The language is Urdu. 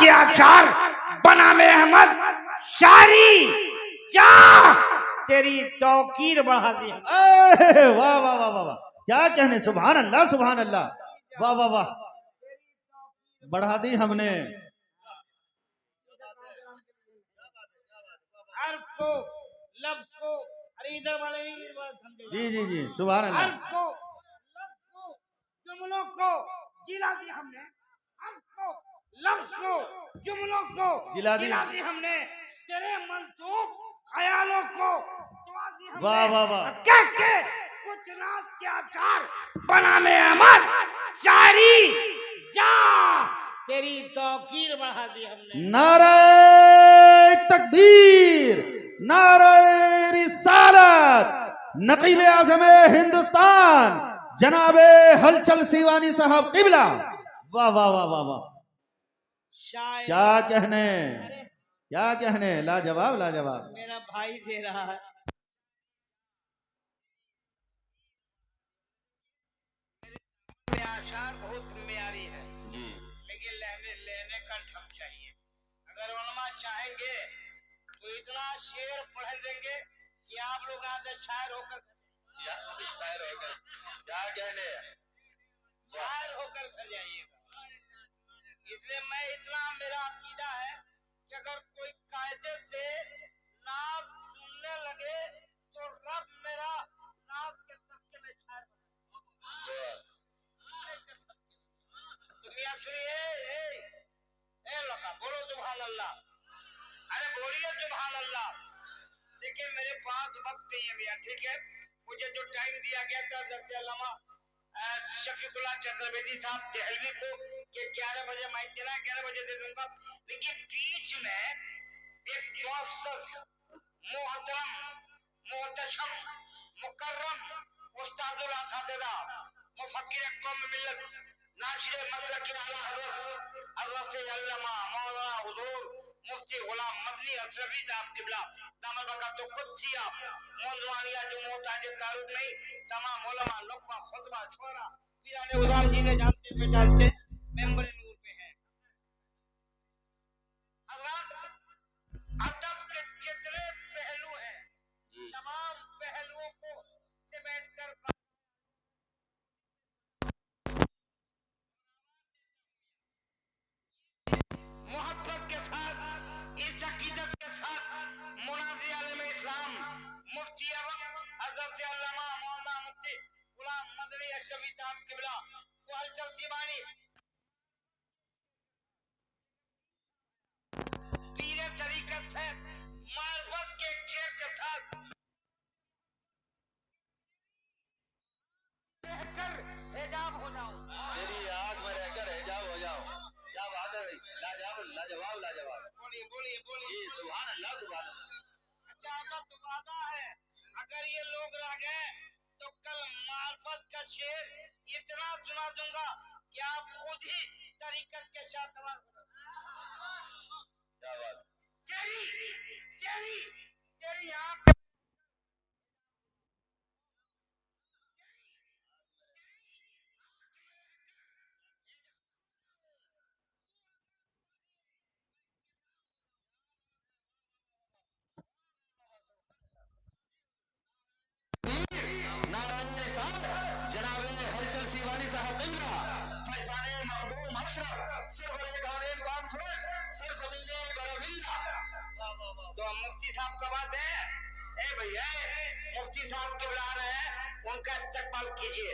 کے آثار بنا میں احمد شاعری جا تیری توقیر بڑھا دی. واہ واہ واہ واہ، کیا کہنے، سبحان اللہ سبحان اللہ، واہ واہ واہ، بڑھا دی ہم نے. حرف کو لفظ کو، ارے ادھر والے جی جی جی سبحان اللہ. حرف کو لفظ کو جملوں کو جلا دی ہم نے. حرف کو لفظ کو جملوں کو جلا دی ہم نے. تیرے منسوب خیالوں کو دعا دی ہم نے. واہ واہ واہ، کہہ کے کچھ ناز کے آثار بنا میں احمد شاعری جا تیری توقیر بڑھا دی ہم نے. نعرہ تکبیر، نعرہ رسالت، نقیب اعظم ہندوستان جناب ہلچل سیوانی صاحب قبلہ. واہ واہ واہ واہ واہ، شاعر کیا کہنے کیا کہنے، لاجواب لاجواب. میرا بھائی دے رہا ہے. آثار بہت معیاری ہے جی لیکن لینے کا ڈھنگ چاہیے. اگر علماء چاہیں گے تو اتنا شعر پڑھ دیں گے کہ آپ لوگ آج شاعر ہو کر کیا کہنے. شاعر ہو کر گھر جائیے گا. اس لیے میں اتنا میرا عقیدہ ہے کہ اگر کوئی قاعدے سے ناز سننے لگے تو رب میرا ناز کے صدقے میں شاعر بنا. دنیا سنیے، اے لوگا بولو سبحان اللہ. ارے بولیے سبحان اللہ. دیکھیں میرے پاس وقت نہیں ہے بھیا، ٹھیک ہے. مجھے جو ٹائم دیا گیا تھا حضرت علامہ شفیق اللہ چترویدی صاحب دہلوی کو کہ 11 بجے میں 11 بجے دے دوں گا، لیکن بیچ میں ایک معزز محترم محتشم مکرم استاد الاساتذہ مفکر قوم ملت ناشر مسلک اعلیٰ حضرت علامہ مولانا حضور مفتی غلام مدنی اشرفی صاحب قبلہ دامت برکاتہ قدسیہ موضوعانیہ جو محتاج تعارف نہیں، تمام علماء نقبہ خطبہ شعرا پیران ادام جنہیں جانتے پہچانتے ممبر نور پہ ہیں. حضرات ادب کے جتنے پہلو ہیں تمام پہلوؤں کو سمیٹ کر محبت کے ساتھ اس عقیدت کے ساتھ مناظر عالم اسلام مفتی حضرت علامہ مولانا مفتی غلام مدنی اشرفی صاحب قبلہ کو ہلچل سیوانی پیر طریقت ہے معرفت کے ایک شعر کے ساتھ رہ کر حجاب ہو جاؤ. تیری آنکھ میں رہ کر حجاب ہو جاؤ. کیا بات ہے، لاجواب لاجواب لاجواب. بولیے بولیے بولیے. جی سبحان اللہ سبحان اللہ. اجازت وعدہ ہے اگر یہ لوگ رہ گئے تو کل معرفت کا شعر اتنا سنا دوں گا کہ آپ خود ہی طریقت کے ساتھ کیا بات. تیری آنکھ جناب ہلچل سیوانی صاحب قبلہ فیضان مخدوم اشرف سرور قانون کانفرنس سرزمین برابیلا. تو مفتی صاحب کا بات ہے. اے بھیا مفتی صاحب کے بلان ہے، ان کا استقبال کیجئے.